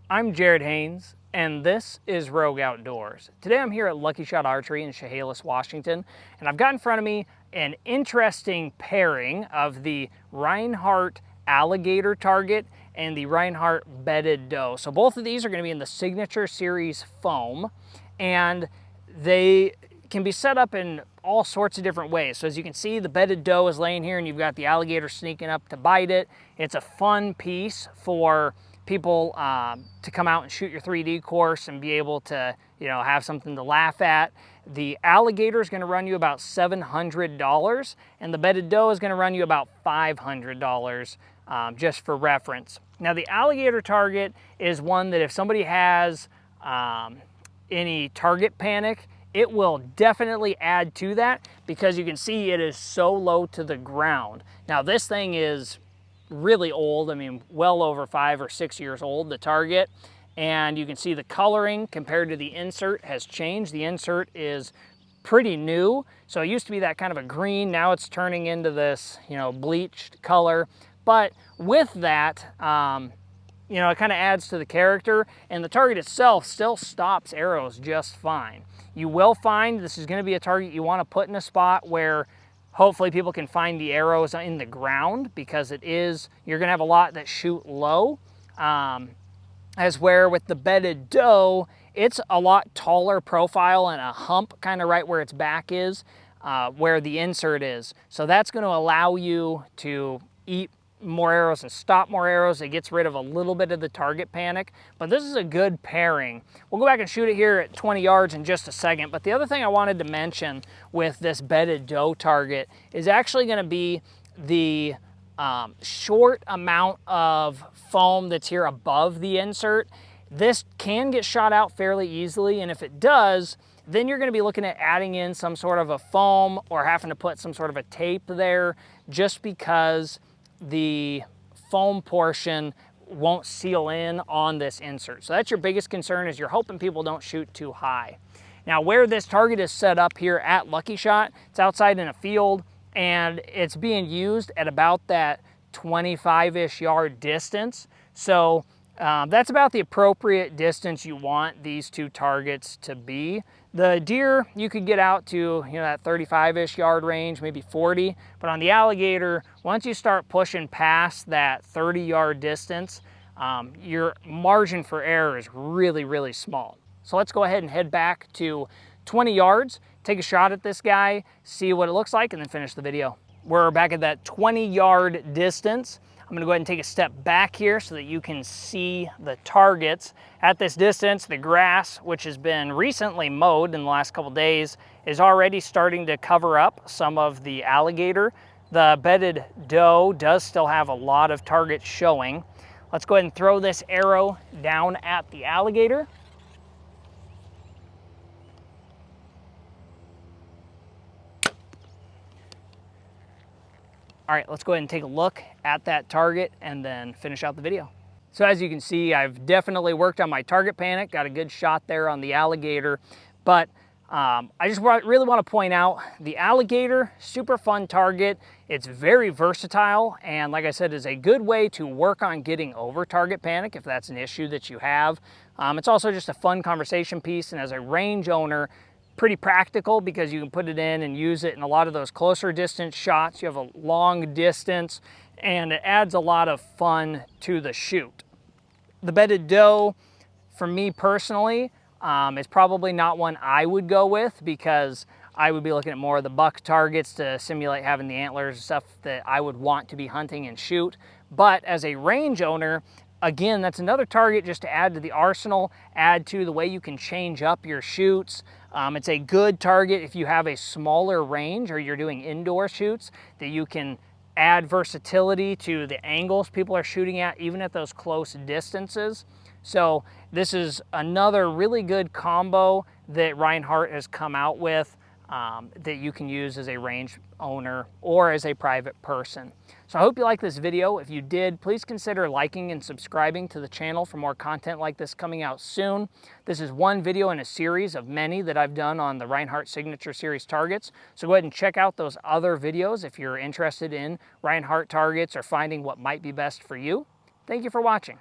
I'm Jared Haynes, and this is Rogue Outdoors. Today I'm here at Lucky Shot Archery in Chehalis, Washington, and I've got in front of me an interesting pairing of the Rinehart Alligator target and the Rinehart Benedetto. So both of these are going to be in the Signature Series foam, and they can be set up in all sorts of different ways. So as you can see, the bedded doe is laying here and you've got the alligator sneaking up to bite it. It's a fun piece for people to come out and shoot your 3D course and be able to, have something to laugh at. The alligator is going to run you about $700 and the bedded doe is going to run you about $500 just for reference. Now the alligator target is one that if somebody has any target panic, it will definitely add to that because you can see it is so low to the ground. Now this thing is really old, well over 5 or 6 years old, the target, and you can see the coloring compared to the insert has changed. The insert is pretty new, so it used to be that kind of a green, now it's turning into this, bleached color, but with that, it kind of adds to the character, and the target itself still stops arrows just fine. You will find this is going to be a target you want to put in a spot where hopefully people can find the arrows in the ground, because you're going to have a lot that shoot low. As where with the bedded doe, it's a lot taller profile and a hump kind of right where its back is, where the insert is. So that's going to allow you to eat more arrows and stop more arrows. It gets rid of a little bit of the target panic, but this is a good pairing. We'll go back and shoot it here at 20 yards in just a second, but the other thing I wanted to mention with this bedded doe target is actually going to be the short amount of foam that's here above the insert. This can get shot out fairly easily, and if it does, then you're going to be looking at adding in some sort of a foam or having to put some sort of a tape there, just because the foam portion won't seal in on this insert. So that's your biggest concern, is you're hoping people don't shoot too high. Now where this target is set up here at Lucky Shot, it's outside in a field and it's being used at about that 25-ish yard distance. So that's about the appropriate distance you want these two targets to be. The deer, you could get out to that 35-ish yard range, maybe 40, but on the alligator, once you start pushing past that 30-yard distance, your margin for error is really, really small. So let's go ahead and head back to 20 yards, take a shot at this guy, see what it looks like, and then finish the video. We're back at that 20-yard distance. I'm gonna go ahead and take a step back here so that you can see the targets. At this distance, the grass, which has been recently mowed in the last couple days, is already starting to cover up some of the alligator. The bedded doe does still have a lot of targets showing. Let's go ahead and throw this arrow down at the alligator. All right, let's go ahead and take a look at that target and then finish out the video. So as you can see, I've definitely worked on my target panic, got a good shot there on the alligator, but I just really want to point out the alligator, super fun target. It's very versatile, and like I said, is a good way to work on getting over target panic if that's an issue that you have. It's also just a fun conversation piece, and as a range owner, pretty practical because you can put it in and use it in a lot of those closer distance shots. You have a long distance and it adds a lot of fun to the shoot. The bedded doe, for me personally, is probably not one I would go with because I would be looking at more of the buck targets to simulate having the antlers and stuff that I would want to be hunting and shoot. But as a range owner, again, that's another target just to add to the arsenal, add to the way you can change up your shoots. It's a good target if you have a smaller range or you're doing indoor shoots, that you can add versatility to the angles people are shooting at, even at those close distances. So this is another really good combo that Rinehart has come out with that you can use as a range owner or as a private person. So I hope you like this video. If you did, please consider liking and subscribing to the channel for more content like this coming out soon. This is one video in a series of many that I've done on the Rinehart Signature Series targets. So go ahead and check out those other videos if you're interested in Rinehart targets or finding what might be best for you. Thank you for watching.